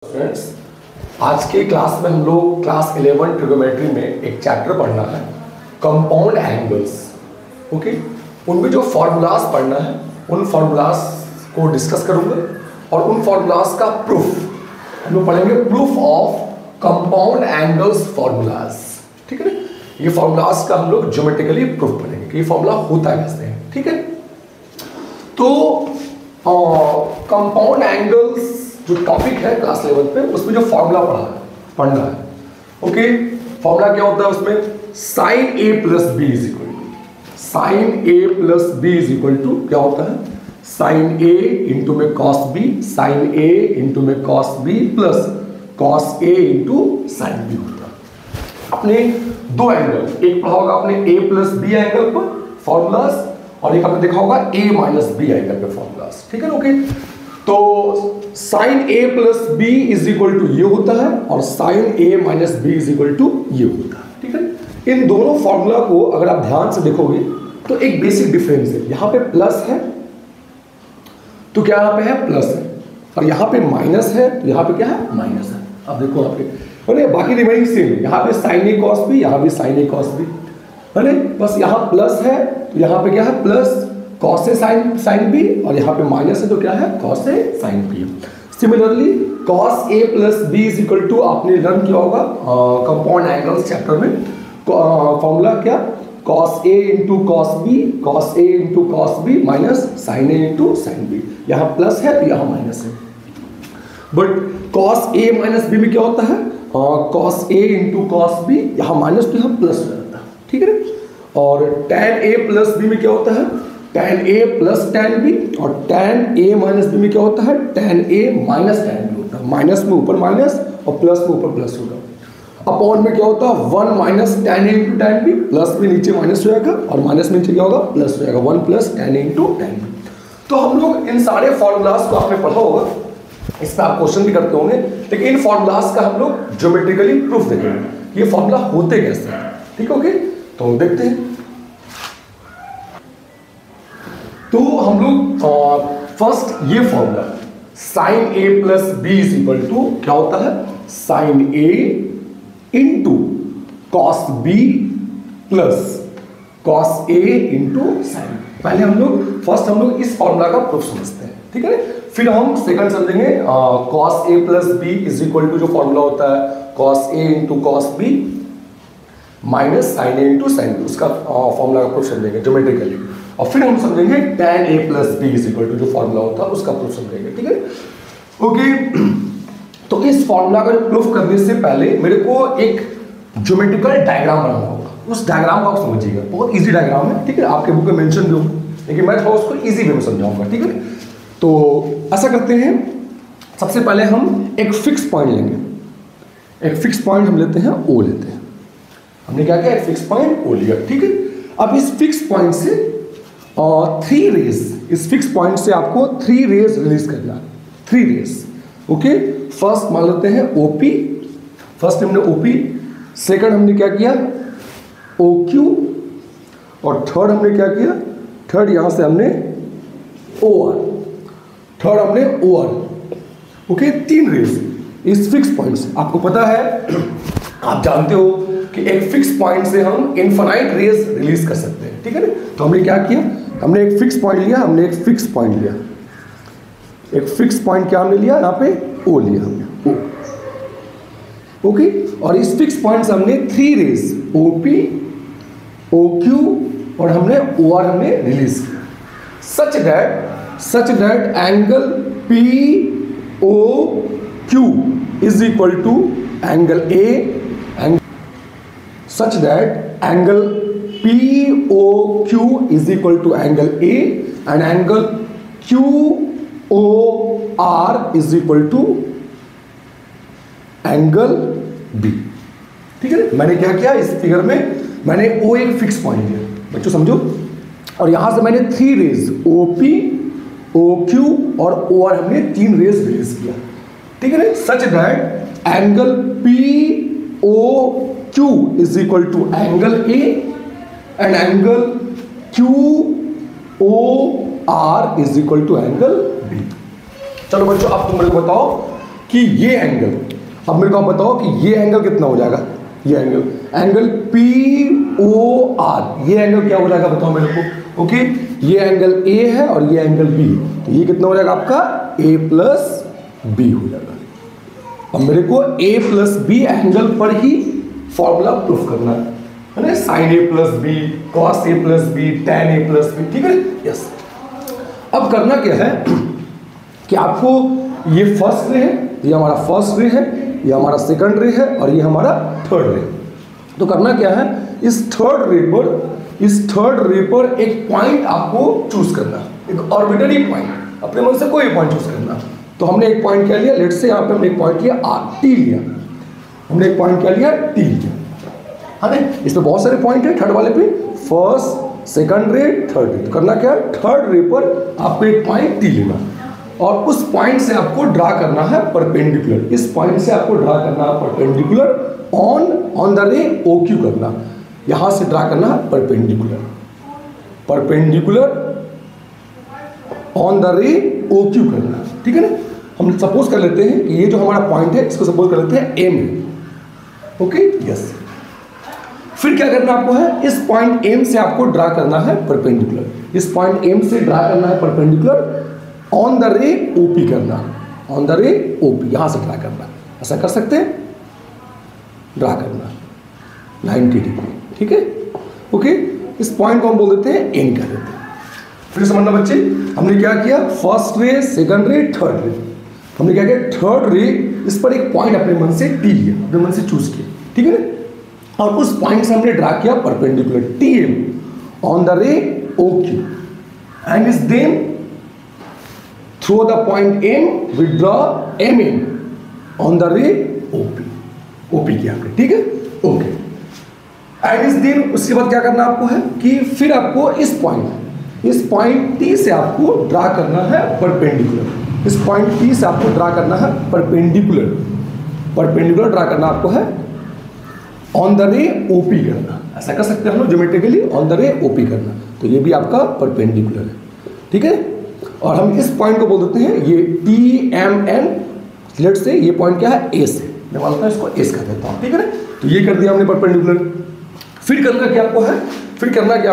Friends, आज के class में हम लोग क्लास 11 ट्रिगोनोमेट्री में एक चैप्टर पढ़ना है कंपाउंड एंगल्स। ओके, उनमें जो फॉर्मूलाज पढ़ना है उन फॉर्मूलाज को डिस्कस करूंगा और उन फॉर्मूलाज का प्रूफ हम लोग पढ़ेंगे, proof of compound angles formulas. ठीक है ना, ये फॉर्मूलाज का हम लोग ज्योमेट्रिकली प्रूफ पढ़ेंगे कि ये फॉर्मूला होता कैसे है। ठीक है, तो कंपाउंड एंगल्स जो टॉपिक है क्लास 11 पे, उसमें जो फॉर्मूला पढ़ना है। ओके, फॉर्मूला क्या होता है उसमें, sine A plus B is equal to sine A plus B is equal to क्या होता है, साइन ए इंटू में कॉस बी, साइन ए इंटू में कॉस बी प्लस कॉस ए इंटू साइन बी होता है। अपने दो एंगल, एक पढ़ा होगा आपने ए प्लस बी एंगल पर फॉर्मूलाज, और एक आपने देखा होगा ए माइनस बी एंगल पे फॉर्मूलाज। ठीक है ना। ओके, तो sign A plus B is equal to ये होता है और sine A minus B is equal to ये होता है। ठीक है, इन दोनों फॉर्मूला को अगर आप ध्यान से देखोगे तो एक बेसिक डिफरेंस है। यहाँ पे प्लस है तो क्या यहाँ पे है, प्लस है, और यहाँ पे माइनस है तो यहाँ पे क्या है, माइनस है। अब देखो यहाँ पे, अरे बाकी रिमेनिंग सेम है, यहाँ पे साइन ए कॉस बी, यहाँ पे साइन ए कॉस बी, अरे बस यहाँ प्लस है तो यहाँ पे क्या है, plus cos a sine b, और यहाँ पे माइनस है तो क्या है, cos a sine b. Similarly cos a plus B is equal to, आपने लर्न किया होगा कंपाउंड एंगल्स चैप्टर में, फॉर्मूला क्या, कॉस ए इंटू कॉस बी, कॉस ए into cos b minus sine ए इंटू साइन बी। यहाँ प्लस है तो यहाँ minus है, but cos a minus b में क्या होता है, कॉस ए इंटू कॉस बी, यहाँ माइनस तो यहाँ प्लस हो जाता है। ठीक है ना, और tan ए प्लस बी में क्या होता है, tan ए प्लस tan बी, और tan ए माइनस बी में क्या होता है, tan ए माइनस tan बी होता है। माइनस में ऊपर माइनस और प्लस में ऊपर प्लस होगा। अपॉन में क्या होता है, 1 माइनस tan ए इंटू tan बी, प्लस में नीचे माइनस हो जाएगा और माइनस में नीचे क्या होगा, प्लस हो जाएगा, 1 प्लस tan ए इंटू tan बी। तो हम लोग इन सारे फॉर्मूलाज को आपने पढ़ा होगा, इस पर आप क्वेश्चन भी करते होंगे, लेकिन इन फॉर्मूलाज का हम लोग ज्योमेट्रिकली प्रूफ देखेंगे ये फॉर्मूला होते कैसे हैं। ठीक है, ओके, तो हम देखते हैं। तो हम लोग फर्स्ट ये formula sine A plus B is equal to क्या होता है, साइन ए into cos B plus cos ए इंटू साइन। पहले हम लोग इस फॉर्मूला का प्रूफ समझते हैं। ठीक है, फिर हम सेकंड समझेंगे cos a plus B is equal to जो फॉर्मूला होता है कॉस ए into cos b minus sine ए इंटू साइन बी, उसका फॉर्मूला का प्रूफ समझेंगे ज्योमेट्रिकली, और फिर हम समझेंगे tan a plus B is equal to जो फॉर्मूला होता है उसका प्रूफ समझेंगे। ठीक है, ओके, तो इस फॉर्मूला का प्रूफ करने से पहले मेरे को एक ज्योमेट्रिकल डायग्राम बनाना होगा। उस डायग्राम को आप समझिएगा, बहुत इजी डायग्राम है। ठीक है, आपके बुक में मेंशन भी होगा, लेकिन मैं थोड़ा उसको इजी वे में समझाऊंगा। ठीक है, तो ऐसा करते हैं, सबसे पहले हम एक फिक्स पॉइंट लेंगे। एक फिक्स पॉइंट हम लेते हैं, ओ लेते हैं। हमने क्या किया, एक फिक्स पॉइंट ओ लिया। ठीक है, अब इस फिक्स पॉइंट से 3 रेज, इस फिक्स पॉइंट से आपको 3 रेज रिलीज करना है, 3 रेज। ओके, फर्स्ट मान लेते हैं ओपी, फर्स्ट हमने ओपी, सेकंड हमने क्या किया ओक्यू, और थर्ड हमने क्या किया, थर्ड यहां से हमने ओआर, थर्ड हमने ओआर। ओके, 3 रेज इस फिक्स पॉइंट से। आपको पता है, आप जानते हो कि एक फिक्स पॉइंट से हम इनफाइनाइट रेज रिलीज कर सकते हैं। ठीक है ना, तो हमने क्या किया, हमने एक फिक्स पॉइंट लिया, हमने एक फिक्स पॉइंट लिया, एक फिक्स पॉइंट क्या हमने लिया, यहाँ पे ओ लिया हमने, ओ। ओके, और इस फिक्स पॉइंट से हमने 3 रेज ओपी, ओक्यू और हमने ओआर हमने रिलीज किया, such that angle P O Q is equal to angle A, such that angle POQ is equal to angle A and angle QOR is equal to angle B। ठीक है, मैंने क्या किया, इस फिगर में मैंने O एक फिक्स पॉइंट लिया, बच्चों समझो, और यहां से मैंने 3 रेज OP, OQ और OR हमने 3 रेज रिलीज किया। ठीक है ना, सच that angle POQ is equal to angle A and angle QOR is equal to angle B। चलो बच्चों, अब तुम मेरे को बताओ कि ये एंगल, अब मेरे को आप बताओ कि ये एंगल कितना हो जाएगा, ये एंगल POR, ये एंगल क्या हो जाएगा बताओ मेरे को। ओके, ये एंगल A है और ये एंगल B, तो ये कितना हो जाएगा आपका A प्लस B हो जाएगा। अब मेरे को A प्लस B एंगल पर ही फॉर्मूला प्रूफ करना है ना, sine A plus B, cos A plus B, tan A plus B, ठीक है, यस। अब करना क्या है कि आपको ये फर्स्ट रे है, ये हमारा फर्स्ट रे है, ये हमारा सेकंड रे है और ये हमारा थर्ड रे। तो करना क्या है, इस थर्ड रे पर एक पॉइंट आपको चूज करना, एक ऑर्बिटरी पॉइंट, अपने मन से कोई पॉइंट चूज करना। तो हमने एक पॉइंट क्या लिया, लेट्स से यहाँ पे हमने एक पॉइंट लिया T लिया, हमने एक पॉइंट क्या लिया T लिया, है ना। इसमें बहुत सारे पॉइंट है, थर्ड वाले पे फर्स्ट, सेकंड रे, थर्ड रे। तो करना क्या है, थर्ड रे पर आपको एक पॉइंट T लेना और उस पॉइंट से आपको ड्रा करना है परपेंडिकुलर, इस पॉइंट से आपको ड्रा करना है perpendicular on the ray OQ करना, यहां से ड्रा करना है perpendicular on the ray OQ करना, ठीक है ना। हम सपोज कर लेते हैं कि ये जो हमारा पॉइंट है इसको सपोज कर लेते हैं M है, ओके, यस। फिर क्या करना आपको है, इस पॉइंट M से आपको ड्रा करना है परपेंडिकुलर, इस पॉइंट M से ड्रा करना है परपेंडिकुलर ऑन द रे OP करना, ऑन द रे OP, यहां से ड्रा करना, ऐसा कर सकते हैं, ड्रा करना 90 डिग्री, ठीक है, ओके। इस पॉइंट को हम बोल देते हैं N कर देते हैं। फिर समझना बच्चे, हमने क्या किया, फर्स्ट रे, सेकंड रे, थर्ड रे, हमने क्या किया, थर्ड रे इस पर एक पॉइंट अपने मन से T लिया, अपने मन से चूज किया, ठीक है ना, और उस पॉइंट से हमने ड्रा किया perpendicular TM on the ray OQ and is then through the point M we draw MN on the ray OP किया आपने, ठीक है, ओके। एंड इस दिन उसके बाद क्या करना आपको है कि फिर आपको इस पॉइंट T से आपको ड्रा करना है परपेंडिकुलर, इस पॉइंट T से आपको ड्रा करना है परपेंडिकुलर ड्रा करना आपको है ऑन द रे OP करना, ऐसा कर सकते हैं हम लोग ज्योमेट्रिकली, ऑन द रे OP करना, तो ये भी आपका परपेंडिकुलर है, ठीक है। और हम इस पॉइंट को बोल देते हैं ये TMN, लेट्स से ये पॉइंट क्या है A से, मैं बोलता हूँ इसको S कर देता हूँ, ठीक है ना। तो ये कर दिया हमने परपेंडिकुलर। फिर करना क्या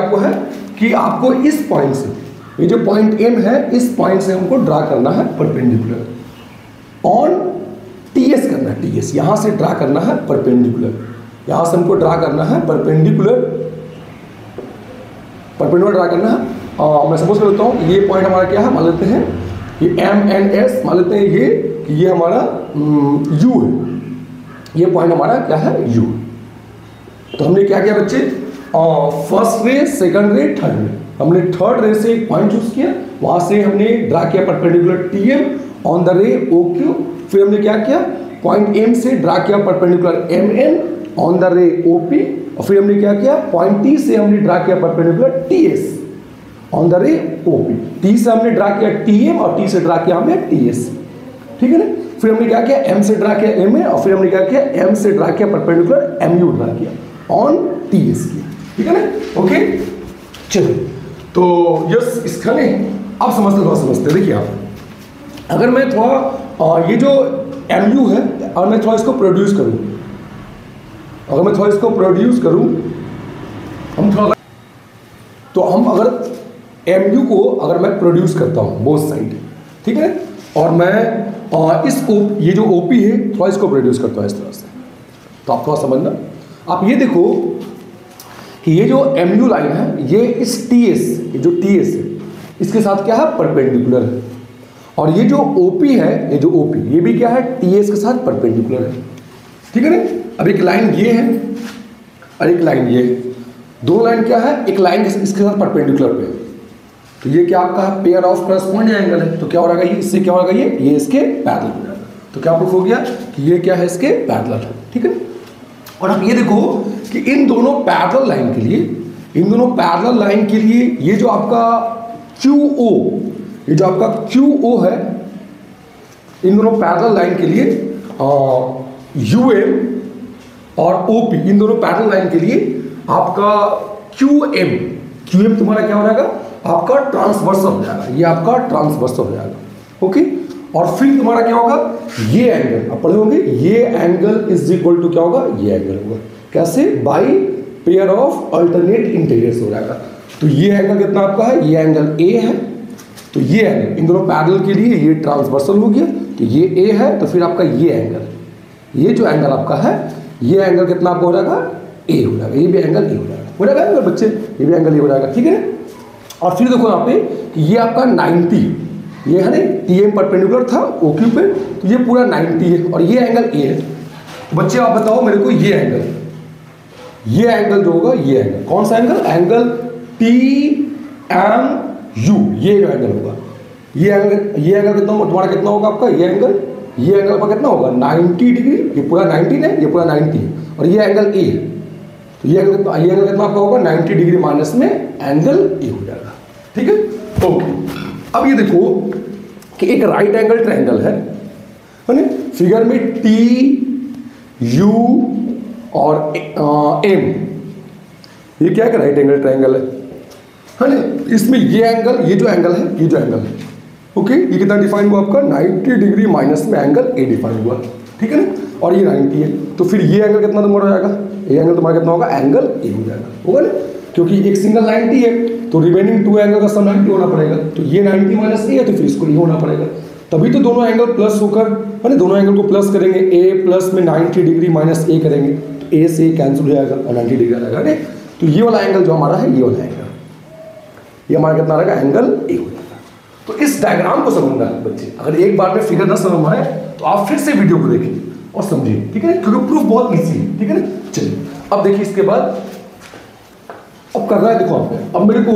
आपको है कि आपको इस पॉइंट से, ये जो पॉइंट M है, इस पॉइंट से हमको ड्रा करना है परपेंडिकुलर ऑन TS करना है, TS यहां से ड्रा करना है परपेंडिकुलर, यहां से हमको ड्रा करना है परपेंडिकुलर ड्रा करना है। मैं सपोज कर लेता हूँ ये पॉइंट हमारा क्या है, मान लेते हैं ये MNS, मान लेते हैं ये हमारा U है, ये पॉइंट हमारा क्या है U। तो हमने क्या किया बच्चे, फर्स्ट रे, सेकंड रे, थर्ड रे, हमने थर्ड रे से एक पॉइंट चूज किया, वहां से हमने ड्रा किया perpendicular TM on the ray OQ। फिर हमने क्या किया, पॉइंट M से ड्रा किया परपेंडिकुलर MN ऑन द रे OP, और फिर हमने क्या किया, पॉइंट T से हमने ड्रा किया परपेंडिकुलर TS ऑन द रे OP, T से हमने ड्रा किया TM और T से ड्रा किया हमने TS, ठीक है ना। फिर हमने क्या किया, M से ड्रा किया MA और फिर हमने क्या किया, M से ड्रा किया परपेंडिकुलर MU ड्रा किया ऑन TS किया, ठीक है ना, ओके। चलिए, तो यस, इसका नहीं आप समझते, देखिए आप, अगर मैं थोड़ा ये जो MU है और मैं थोड़ा इसको प्रोड्यूस करूँ, हम अगर MU को अगर मैं प्रोड्यूस करता हूँ बोथ साइड, ठीक है, और मैं ये जो OP है थोड़ा इसको प्रोड्यूस करता हूँ इस तरह से, तो आप थोड़ा समझना। आप ये देखो कि ये जो MU लाइन है ये इस TS, ये जो TS है इसके साथ क्या है, परपेंडिकुलर है, और ये जो OP है, ये जो OP ये भी क्या है, TS के साथ परपेंडिकुलर है, ठीक है ना। अब एक लाइन ये है और एक लाइन ये है, दो लाइन क्या है, एक लाइन इसके साथ परपेंडिकुलर पे, तो ये क्या आपका पेयर ऑफ करस्पॉन्डिंग एंगल है, तो क्या हो रहा है, ये इससे क्या होगा, ये इसके पैरेलल हो जाएगा, तो क्या प्रूफ हो गया कि ये क्या है, इसके पैरेलल है, ठीक है। और अब ये देखो कि इन दोनों पैरेलल लाइन के लिए ये जो आपका QO है, इन दोनों पैरेलल लाइन के लिए UM और OP, इन दोनों पैरेलल लाइन के लिए आपका QM तुम्हारा क्या हो जाएगा, आपका ट्रांसवर्सल हो जाएगा, ये आपका ट्रांसवर्सल हो जाएगा, ओके। और फिर तुम्हारा क्या होगा, ये एंगल आप पढ़े होंगे, ये एंगल इज इक्वल टू क्या होगा, ये एंगल होगा। कैसे, by pair of alternate interiors हो जाएगा। तो ये एंगल कितना आपका है, ये एंगल ए है, तो ये एंगल इन दोनों पैरेलल के लिए ये ट्रांसवर्सल हो गया, तो ये ए है, तो फिर आपका ये एंगल, ये जो एंगल आपका है, ये एंगल कितना आपका हो जाएगा, ए हो जाएगा, ये भी एंगल ए हो जाएगा एंगल बच्चे, ये भी एंगल ए हो जाएगा, ठीक है ना। और फिर देखो यहाँ पे कि ये आपका 90, ये है ना टी एम परपेंडिकुलर था ओ क्यू पे, तो ये पूरा 90 है और ये एंगल ए है। तो बच्चे आप बताओ मेरे को, ये एंगल जो होगा, ये एंगल कौन सा angle, angle T M U, ये जो एंगल होगा, ये एंगल कितना तुम्हारा कितना होगा आपका, ये एंगल आपका कितना होगा 90 डिग्री, ये पूरा 90 है, ये पूरा 90 है, और ये एंगल ए है, तो ये एंगल कितना आपका होगा 90 डिग्री माइनस में एंगल ए हो जाएगा, ठीक है। ओके, अब ये देखो कि एक राइट एंगल ट्रायंगल है ना, फिगर में टी यू और एम, ये क्या है, राइट एंगल ट्रायंगल है ना। इसमें ये एंगल, ये जो एंगल है, ओके, ये कितना डिफाइन हुआ आपका 90 डिग्री माइनस में एंगल ए डिफाइन हुआ, ठीक है ना, और ये 90 है, तो फिर ये एंगल कितना तुम्हारा हो जाएगा, ये एंगल तुम्हारा कितना होगा, एंगल ए हो जाएगा, होगा ना, क्योंकि एक सिंगल 90 है, तो रिमेनिंग 2 एंगल का सम 90 होना पड़ेगा, तो ये 90 माइनस ए है, तो फिर इसको ये होना पड़ेगा, तभी तो दोनों एंगल प्लस होकर, है ना, दोनों एंगल को प्लस करेंगे, ए प्लस में 90 डिग्री माइनस ए करेंगे, तो ए से कैंसिल हो जाएगा और 90 डिग्री आ जाएगा, है, तो ये वाला एंगल जो हमारा है, ये वाला एंगल, ये हमारा कितना रहेगा, एंगल ए हो जाएगा। तो इस डायग्राम को समझना है बच्चे, अगर एक बार में फिगर ना समझ में आए तो आप फिर से वीडियो को देखिए और समझिए, ठीक है, क्योंकि प्रूफ बहुत इजी है, ठीक है ना। चलिए अब देखिए, इसके बाद अब कर रहा है, देखो आपको, अब मेरे को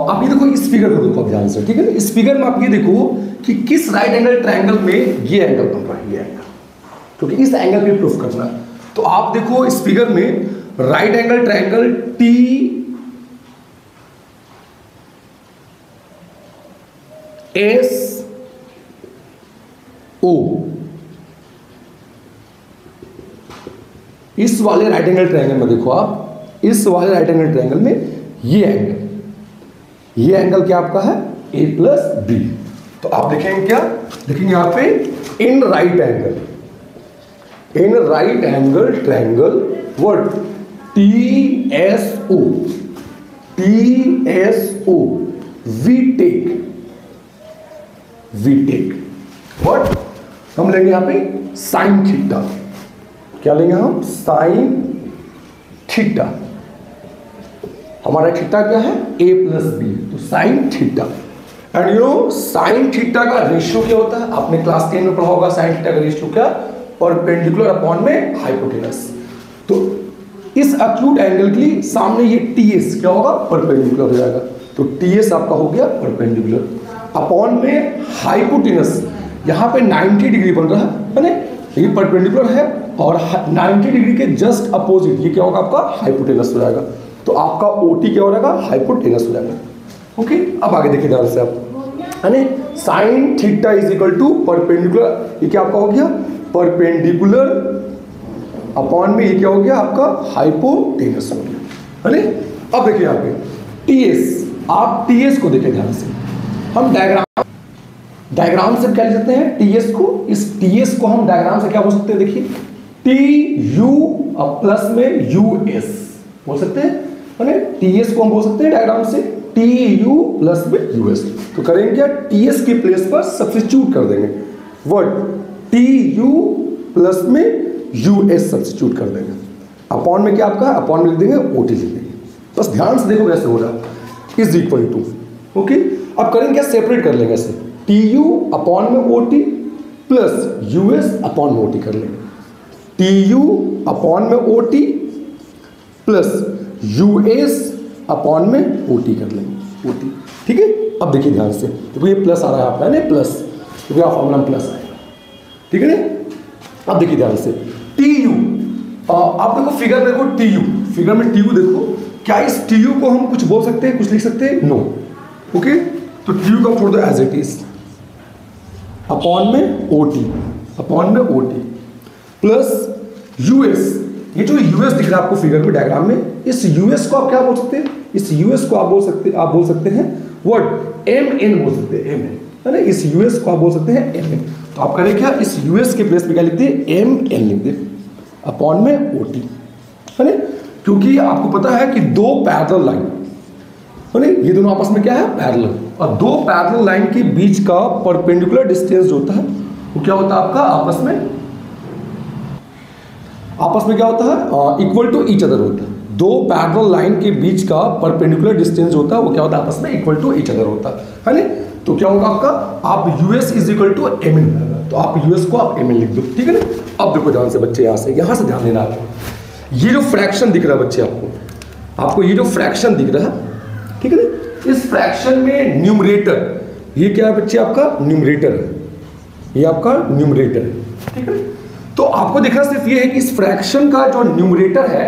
आप ये देखो, इस फिगर को देखो ध्यान से, ठीक है ना। इस फिगर में आप ये देखो कि किस राइट एंगल ट्रायंगल में ये एंगल बन रहा है, ये एंगल, क्योंकि इस एंगल पे प्रूफ करना है। तो आप देखो इस फिगर में right angle triangle T S O, इस वाले राइट एंगल ट्रायंगल में देखो आप, इस वाले राइट एंगल ट्रायंगल में ये एंगल क्या आपका है, ए प्लस बी। तो आप देखेंगे क्या, देखेंगे यहां पे इन right angle triangle what, T S O we take what, हम लेंगे यहां पे साइन थीटा, क्या लेंगे हम, साइन थीटा, हमारा थीटा क्या है, ए प्लस बी, तो sine theta. And you know sine theta का रेशियो क्या होता है, आपने क्लास 10 में पढ़ा होगा, साइन थीटा का रेशियो क्या, परपेंडिकुलर अपॉन में हाइपोटेनस। तो इस एक्यूट एंगल के लिए सामने ये टी एस क्या होगा, परपेंडिकुलर हो जाएगा, तो टी एस आपका हो गया परपेंडिकुलर, अपॉन में हाइपोटेनस, यहाँ पे 90 डिग्री बन रहा है ना, ये परपेंडिकुलर है, और 90 डिग्री के जस्ट अपोजिट ये क्या होगा आपका, हाइपोटेनस हो जाएगा, तो आपका ओटी क्या हो जाएगा, हाइपोटेनस हो जाएगा। ओके, अब आगे देखिए ध्यान से आप, है ना, sine theta is equal to perpendicular, ये क्या आपका हो गया, परपेंडिकुलर अपॉन में ये क्या हो गया आपका, हाइपोटेनस हो गया, है ना। अब देखिए यहाँ पे टीएस, आप टीएस को देखिए ध्यान से, हम डायग्राम से क्या लिख सकते हैं, टीएस को, इस टीएस को हम डायग्राम से क्या बोल सकते हैं, देखिए टी यू प्लस में यू एस बोल सकते हैं, टीएस को हम बोल सकते हैं डायग्राम से टी यू प्लस में यू एस। तो करेंगे क्या, टीएस के प्लेस पर सब्स्टिट्यूट कर देंगे, वर्ड टी यू प्लस में यू एस सब्स्टिट्यूट कर देंगे, अपॉन में क्या आपका, अपॉन में लिख देंगे ओटी लिख देंगे, बस ध्यान से देखो कैसे हो रहा है, इज इक्वल टू, ओके। अब करेंगे क्या, सेपरेट कर लेंगे ऐसे, टी यू अपॉन में O T plus U S upon में ओ टी कर लेंगे, टी यू अपॉन में O T plus U S upon में ओ टी कर लेंगे, ओ टी, ठीक है। अब देखिए ध्यान से, तो ये प्लस आ रहा है आपका ना, प्लस, क्योंकि आप फॉर्मूला में प्लस आएगा, ठीक है ना। अब देखिए ध्यान से टी यू, आप देखो फिगर देखो, टी यू, फिगर में टी यू देखो, क्या इस टी यू को हम कुछ बोल सकते हैं, कुछ लिख सकते हैं, नो, ओके। तो टी यू का छोड़ दो एज इट इज, अपॉन में ओ टी, अपॉन में ओ टी प्लस यूएस, ये जो यूएस दिख रहा है आपको फिगर में डायग्राम में, इस यूएस को आप क्या बोल सकते हैं, इस यूएस को आप बोल सकते हैं व्हाट, एम एन बोल सकते हैं, एम एन, है ना, इस यूएस को आप बोल सकते हैं एम एन। तो आप करें क्या, इस यूएस के प्लेस पे क्या लिखते हैं, एम एन लिख दे अपॉन में ओटी, है ना, क्योंकि आपको पता है कि दो पैरेलल लाइन, है ना, ये दोनों आपस में क्या है, पैरेलल, और दो पैरेलल लाइन के बीच का परपेंडिकुलर डिस्टेंस जो होता है वो क्या होता है आपका आपस में क्या होता है, इक्वल टू ईच अदर होता है। दो पैरेलल लाइन के बीच का परपेंडिकुलर डिस्टेंस जो होता है वो क्या होता है आपस में इक्वल टू ईच अदर होता है ना। तो क्या होगा आपका, आप US is equal to M N, तो आप यूएस को आप एम एन लिख दो, ठीक है ना। अब देखो ध्यान से बच्चे, यहाँ से ध्यान देना आपको, ये जो फ्रैक्शन दिख रहा है बच्चे आपको ये जो फ्रैक्शन दिख रहा है, ठीक है ना, इस फ्रैक्शन में न्यूमरेटर, ये क्या है बच्चे आपका न्यूमरेटर है, ये आपका न्यूमरेटर है, ठीक है। तो आपको देखना सिर्फ ये है कि इस फ्रैक्शन का जो न्यूमरेटर है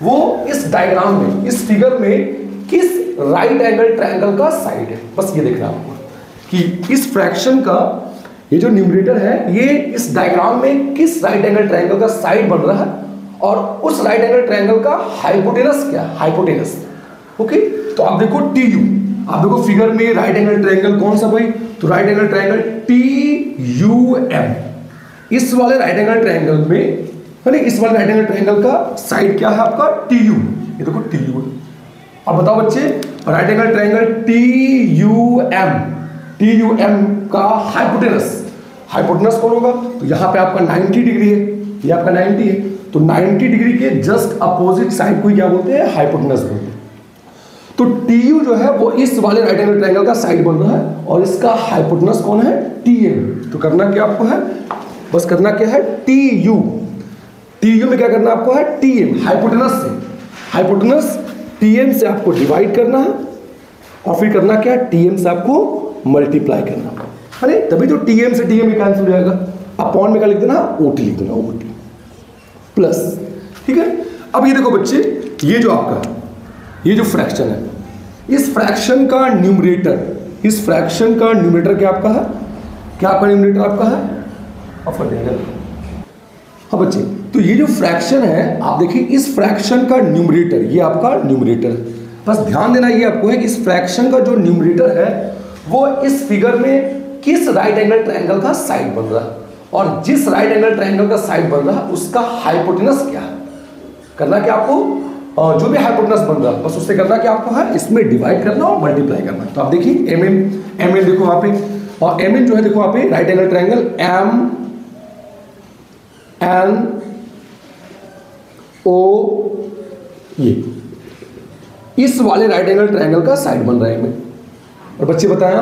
वो इस डायग्राम में, इस फिगर में किस राइट एंगल ट्रायंगल का साइड है, बस ये देखना आपको कि इस फ्रैक्शन का ये जो न्यूमरेटर है ये इस डायग्राम में किस राइट एंगल ट्रायंगल का साइड बन रहा है, और उस राइट एंगल ट्रायंगल का हाइपोटेनस क्या है, हाइपोटेनस, ओके। तो आप देखो टी यू, आप देखो फिगर में राइट एंगल ट्रायंगल कौन सा भाई, तो right angle triangle T U M, इस वाले राइट एंगल ट्रायंगल में, है ना, इस वाले राइट एंगल ट्रायंगल का साइड क्या है आपका टी यू, ये देखो टी यू। अब बताओ बच्चे, right angle triangle T U M का हाइपोटेनस कौन होगा, तो यहाँ पे आपका 90 डिग्री है, ये आपका 90 है, तो 90 डिग्री के जस्ट अपोजिट साइड को क्या बोलते हैं, हाइपोटेनस बोलते हैं। तो टी यू जो है वो इस वाले राइट एंगल ट्रायंगल का साइड बन रहा है, और इसका हाइपोटेनस कौन है, टी एम। तो करना क्या आपको है, बस करना क्या है, टी यू में क्या करना आपको है, T M, hypotenuse T M से आपको डिवाइड करना है, और फिर करना क्या, टी एम से आपको मल्टीप्लाई करना, है ना, तभी तो टी एम से टी एम कैंसिल हो जाएगा, अपॉन में क्या लिख देना, ओटी लिख देना, ओटी प्लस, ठीक है। अब ये देखो बच्चे, ये जो आपका ये जो फ्रैक्शन है, इस फ्रैक्शन का न्यूमरेटर, क्या आपका है, क्या आपका न्यूमरेटर आपका है, हाँ बच्चे, तो ये जो फ्रैक्शन है आप देखिए, इस फ्रैक्शन का न्यूमरेटर, ये आपका न्यूमरेटर है, बस ध्यान देना ये आपको है कि इस फ्रैक्शन का जो न्यूमरेटर है वो इस फिगर में किस राइट एंगल ट्रायंगल का साइड बन रहा है, और जिस राइट एंगल ट्रायंगल का साइड बन रहा है उसका हाइपोटेनस क्या है। करना क्या आपको, जो भी हाइपोटेनस बन रहा है बस उससे करना क्या आपको है, इसमें डिवाइड करना और मल्टीप्लाई करना। तो आप देखिए एम एन देखो वहां पे, और एम एन जो है देखो वहां पे right angle triangle M N O, ये इस वाले राइट एंगल ट्रायंगल का साइड बन रहा है एम। और बच्चे बताया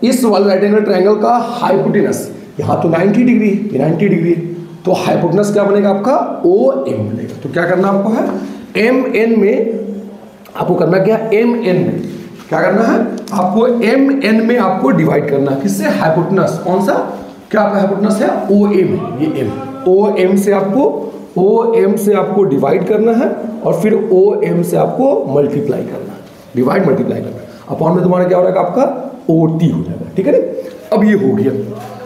इस वाले राइट एंगल ट्रायंगल का हाइपोटेनस, यहाँ तो 90 डिग्री है, ये 90 डिग्री है, तो हाइपोटेनस क्या बनेगा आपका, ओ एम बनेगा। तो क्या करना आपको है, एम एन में आपको करना क्या, एम एन में क्या करना है आपको, एम एन में आपको डिवाइड करना है, किससे, हाइपोटेनस, कौन सा, क्या आपका हाइपोटेनस है, ओ एम, ये एम, ओ एम से आपको डिवाइड करना है, और फिर ओ एम से आपको मल्टीप्लाई करना है, डिवाइड मल्टीप्लाई करना है, अपॉन में तुम्हारा क्या हो जाएगा आपका, ओ टी हो जाएगा, ठीक है ना। अब ये हो गया,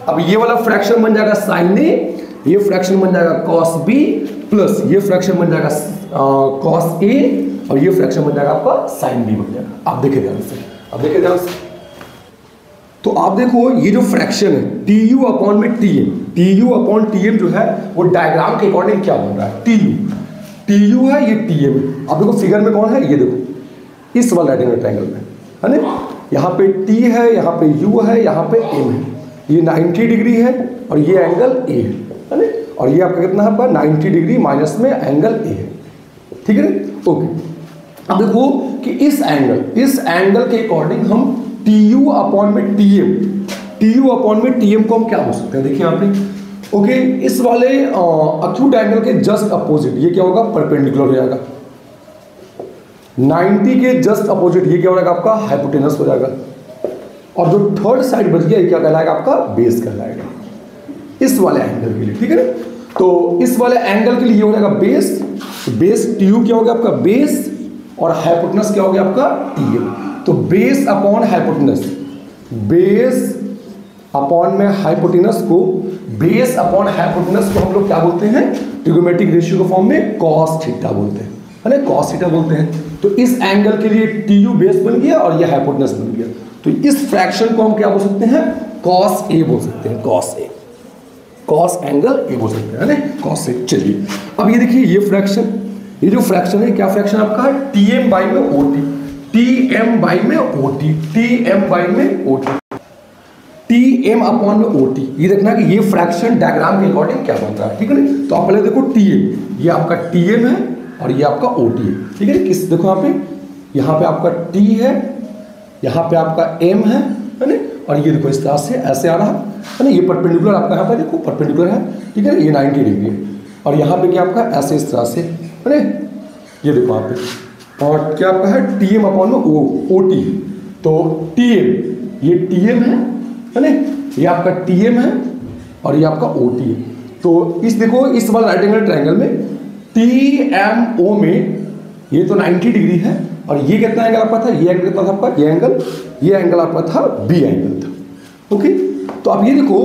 अब ये वाला फ्रैक्शन बन जाएगा साइन ए, ये फ्रैक्शन बन जाएगा कॉस बी, प्लस ये फ्रैक्शन बन जाएगा कॉस ए, और ये फ्रैक्शन बन जाएगा आपका साइन बी बन जाएगा। आप देखिए ध्यान से, तो आप देखो ये जो फ्रैक्शन है टी यू अपॉन में टी एम जो है वो डायग्राम के अकॉर्डिंग क्या बन रहा है, टी यू है, ये टी एम है। आप देखो फिगर में कौन है, ये देखो इस वाला राइट एंगल ट्रायंगल में, है ना, यहाँ पे टी है, यहाँ पे यू है, यहाँ पे एम है, ये 90 डिग्री है और ये एंगल ए है ना, और ये आपका कितना है आपका 90 डिग्री माइनस में एंगल ए है, ठीक है ना, ओके। अब देखो कि इस एंगल के अकॉर्डिंग हम टी यू अपॉन में टी एम को हम क्या हो सकते हैं, देखिए यहाँ पे, ओके, इस वाले अक्यूट एंगल के जस्ट अपोजिट ये क्या होगा, परपेंडिकुलर हो जाएगा, 90 के जस्ट अपोजिट ये क्या हो जाएगा आपका, हाइपोटेनस हो जाएगा, और जो थर्ड साइड बच गया ये क्या कहलाएगा आपका, बेस कहलाएगा, इस वाले एंगल के लिए, ठीक है ना। तो इस वाले एंगल के लिए हो जाएगा बेस टी यू क्या हो गया आपका, बेस, और हाइपोटेनस क्या हो गया आपका, टी एम। तो base upon hypotenuse, base upon में हाइपोटेनस को, बेस अपॉन हाइपोटेनस को हम लोग क्या बोलते हैं, ट्रिगोनोमेट्रिक रेशियो के फॉर्म में कॉस थीटा बोलते हैं, है ना, कॉस थीटा बोलते हैं। तो इस एंगल के लिए टी यू बेस बन गया और यह हाइपोटेनस बन गया। तो इस फ्रैक्शन को हम क्या बोल सकते हैं, कॉस ए बोल सकते हैं, cos A, cos angle A बोल सकते हैं ना, कॉस ए। चलिए अब ये देखिए ये फ्रैक्शन, ये जो फ्रैक्शन है क्या फ्रैक्शन आपका है, टी एम बाई में O T, T M by में O T, T M by में O T, T M upon में ओ टी। ये देखना कि ये फ्रैक्शन डायग्राम के अकॉर्डिंग क्या बन रहा है, ठीक है ना। तो आप पहले देखो टी एम, ये आपका टी एम है और ये आपका ओ टी है, ठीक है। किस देखो यहाँ पे आपका टी है, यहाँ पे आपका एम है ना, और ये देखो इस तरह से ऐसे आ रहा है ना, ये परपेंडिकुलर आपका यहाँ पे देखो परपेंडिकुलर है, ठीक है। ये 90 डिग्री है और यहाँ पे क्या आपका ऐसे इस तरह से है ना, ये देखो यहाँ पे, और क्या आपका है टी एम अपॉन में ओ टी। तो टी एम, ये टी एम है ना, ये आपका टी एम है और ये आपका ओ टी है। तो इस देखो इस वाला राइट एंगल ट्रायंगल में टी एम ओ में ये तो 90 डिग्री है और ये कितना एंगल आपका था, ये एंगल कितना था आपका, ये एंगल आपका था बी एंगल था। ओके, तो अब ये देखो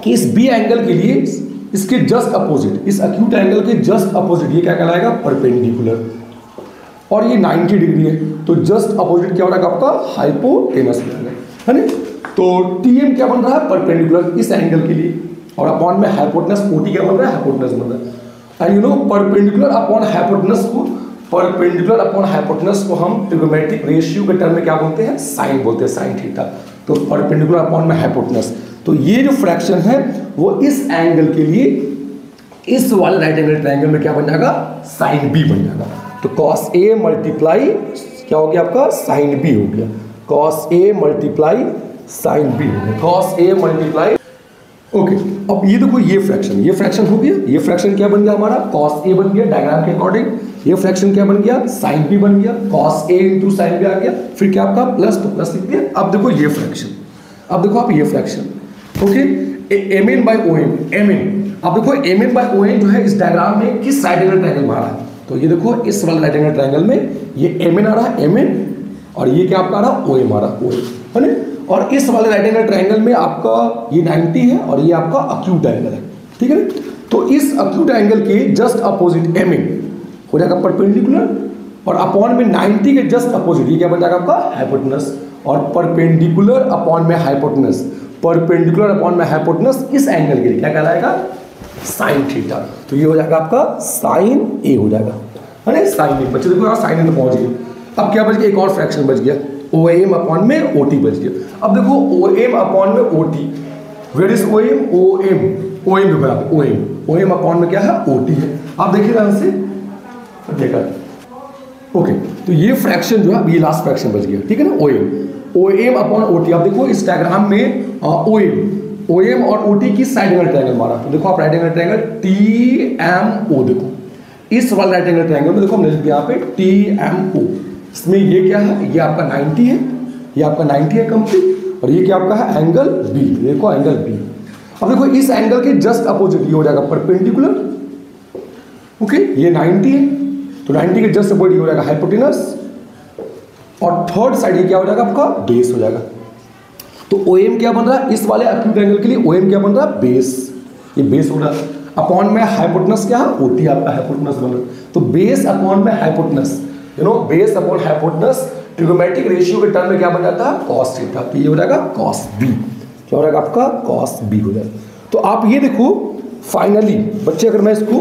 कि इस बी एंगल के लिए इसके जस्ट अपोजिट, इस एक्यूट एंगल के जस्ट अपोजिट ये क्या कहलाएगा, परपेंडिकुलर, और ये 90 डिग्री है। तो जस्ट अपोजिट क्या हो रहा है आपका, हाइपोटेनस है ना। तो टी एम क्या बन रहा है, परपेंडिकुलर इस एंगल के लिए, और अपॉन में हाइपोटेनस ओ टी क्या बन रहा है, हाइपोटेनस बन रहा है। And you know perpendicular upon hypotenuse को, परपेंडिकुलर अपॉन हाइपोटेनस को हम ट्रिगोनोमेट्रिक रेशियो के टर्म में क्या बोलते हैं, साइन बोलते हैं, साइन थीटा। तो परपेंडिकुलर अपॉन में हाइपोटेनस, तो ये जो फ्रैक्शन है वो इस एंगल के लिए इस वाले राइट एंगल ट्रायंगल में क्या बन जाएगा, साइन बी बन जाएगा। तो कॉस ए मल्टीप्लाई क्या हो गया आपका, साइन बी हो गया, cos A multiply sine B हो गया, कॉस ए मल्टीप्लाई। ओके, अब ये देखो ये फ्रैक्शन हो गया, ये फ्रैक्शन क्या बन गया हमारा, कॉस ए बन गया डायग्राम के अकॉर्डिंग। ये फ्रैक्शन क्या बन गया, साइन बी बन गया, cos A into sine B आ गया, फिर क्या आपका प्लस, तो प्लस लिख दिया। अब देखो ये फ्रैक्शन, अब देखो आप ये fraction, okay, M N by O M, M N, अब देखो M N by O N जो है इस डायग्राम में किस राइट एंगल ट्रायंगल में आ रहा है, तो ये देखो इस वाले राइट एंगल ट्रायंगल में ये एम एन आ रहा है, एम एन, और ये क्या आपका आ रहा है, ओ एम आ रहा है, ओ एम, है ना। और इस वाले राइट एंगल ट्रायंगल में आपका ये 90 है और ये आपका अक्यूट एंगल है, ठीक है ना। तो इस अक्यूट एंगल के जस्ट अपोजिट एम एन हो जाएगा परपेंडिकुलर, और अपॉन में 90 के जस्ट अपोजिट ये क्या बन जाएगा आपका, हाइपोटेनस, और परपेंडिकुलर अपॉन में हाइपोटेनस, परपेंडिकुलर अपॉन में हाइपोटेनस इस एंगल के लिए क्या कहलाएगा, साइन थीटा। तो ये हो जाएगा आपका साइन ए हो जाएगा, है ना, साइन ए। बच्चे देखो यहाँ साइन ए तो पहुंच गए। अब क्या बच गया, एक और फ्रैक्शन बच गया, ओ एम अपॉन में ओ टी बच गया। अब देखो ओ एम अपॉन में O T, where is O M, O M जो बना ओ एम अपॉन में क्या है, ओ टी है। आप देखिए ध्यान से देखा, ओके। तो ये फ्रैक्शन जो है, ये लास्ट फ्रैक्शन बच गया, ठीक है ना, O M upon O T. आप देखो इस डायग्राम में ओ एम और ओ टी की साइड एंगल ट्रायंगल मारा, तो देखो आप right angle triangle T M O, देखो इस वाले राइट एंगल ट्रायंगल में देखो हमने लिख दिया यहाँ पे टी एम ओ। इसमें ये क्या है, ये आपका 90 है, ये आपका 90 है कंप्लीट, और ये क्या आपका है, एंगल बी, देखो एंगल बी। अब देखो इस एंगल के जस्ट अपोजिट ये हो जाएगा परपेंडिकुलर, ओके, ये 90 है, तो 90 के जस्ट अपोजिट ये हो जाएगा हाइपोटेनस, और थर्ड साइड ये क्या हो जाएगा आपका, बेस हो जाएगा। तो ओ एम क्या बन रहा है, इस वाले एक्यूट एंगल के लिए ओ एम क्या बन रहा है, बेस, ये बेस हो रहा है। अपॉन में हाइपोटेनस क्या है, ओ टी आपका हाइपोटेनस बन रहा है। तो बेस अपॉन में hypotenuse, you know, base upon hypotenuse trigonometric ratio के टर्म में क्या बन जाता है, कॉस थीटा। तो ये हो जाएगा कॉस बी, क्या हो जाएगा आपका, कॉस बी हो जाएगा। तो आप ये देखो फाइनली बच्चे, अगर मैं इसको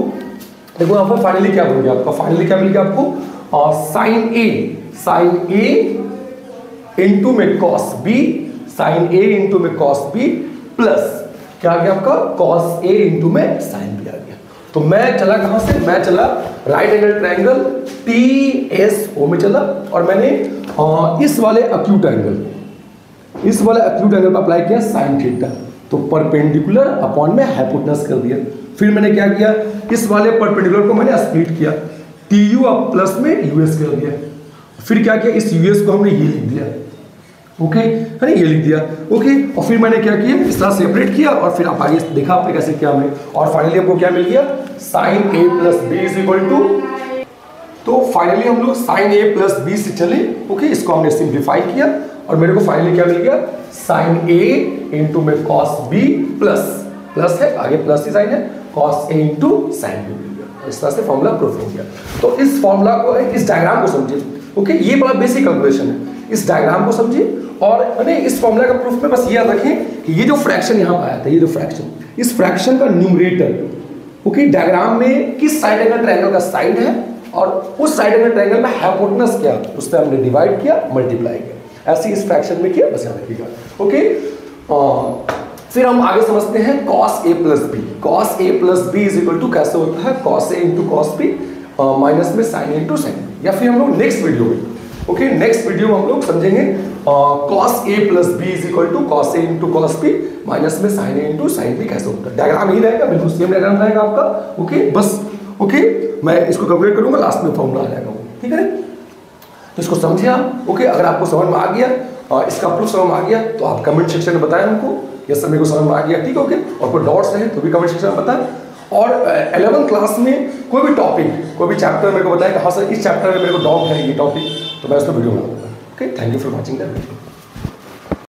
देखो यहाँ पर फाइनली क्या बन गया आपका, फाइनली क्या मिल गया आपको, और साइन ए इंटू में कॉस बी, साइन ए इंटू में कॉस बी, प्लस क्या आ गया आपका, कॉस ए इंटू में साइन बी आ गया। तो मैं चला कहां से, मैं चला right angle triangle T S O में चला, और मैंने इस वाले एक्यूट एंगल पर अप्लाई किया साइन थीटा। तो परपेंडिकुलर अपॉन में हाइपोटेनस कर दिया। फिर मैंने क्या किया, इस वाले परपेंडिकुलर को मैंने स्प्लिट किया, टी यू अब प्लस में यूएस कर दिया। फिर क्या किया, इस यूएस को हमने ये लिख दिया, ओके, है ना, ये लिख दिया, ओके। और फिर मैंने क्या किया, इस तरह सेपरेट किया, और फिर आप आगे देखा आपने कैसे किया हमने, और फाइनली आपको क्या मिल गया, sine A plus B is equal to. तो फाइनली हम लोग साइन ए प्लस बी से चले, ओके, इसको हमने सिंप्लीफाई किया, और मेरे को फाइनली क्या मिल गया, साइन ए इंटू में कॉस बी प्लस है, आगे प्लस की साइन है, कॉस ए इंटू साइन बी मिल गया। इस तरह से फॉर्मूला प्रूफ हो गया। तो इस फॉर्मूला को, इस डायग्राम को समझिए। ओके, ये बड़ा बेसिक कैलकुलेशन है, इस डायग्राम को समझिए। और इस फॉर्मूला का प्रूफ में बस ये याद रखें कि ये जो फ्रैक्शन यहाँ पर आया था, ये जो फ्रैक्शन, इस फ्रैक्शन का न्यूमरेटर ओके डायग्राम में किस साइड एंगल ट्रायंगल का साइड है और उस साइड एंगल ट्रायंगल में हाइपोटेनस क्या, उससे हमने डिवाइड किया, मल्टीप्लाई किया, ऐसे इस फ्रैक्शन में किया, बस याद रखिएगा। ओके, फिर हम आगे समझते हैं cos a plus B. cos a plus B is equal to कैसे होता है, cos a इंटू cos b माइनस में sin a इंटू sin b। या फिर हम लोग नेक्स्ट वीडियो में, ओके नेक्स्ट वीडियो में हम लोग समझेंगे cos a plus B is equal to cos a इंटू cos b माइनस में sin a इंटू sin b कैसे होता है। डायग्राम ही रहेगा, बिल्कुल सेम डायग्राम रहेगा आपका। ओके बस, ओके मैं इसको कैलकुलेट करूंगा, लास्ट में फॉर्मूला आ जाएगा, ठीक है ना। तो इसको समझिए आप। ओके, अगर आपको समझ में आ गया, इसका प्रूफ समझ में आ गया तो आप कमेंट सेक्शन में बताएं हमको, ये सब मेरे को समझ में आ गया, ठीक है। ओके, और कोई डाउट्स हैं तो भी कमेंट सेक्शन में बताएं। और 11th क्लास में कोई भी टॉपिक, कोई भी चैप्टर मेरे को बताएं कि हाँ सर इस चैप्टर में मेरे को डाउट है ये टॉपिक, तो मैं उसको वीडियो बना दूंगा। Okay, thank you for watching that video.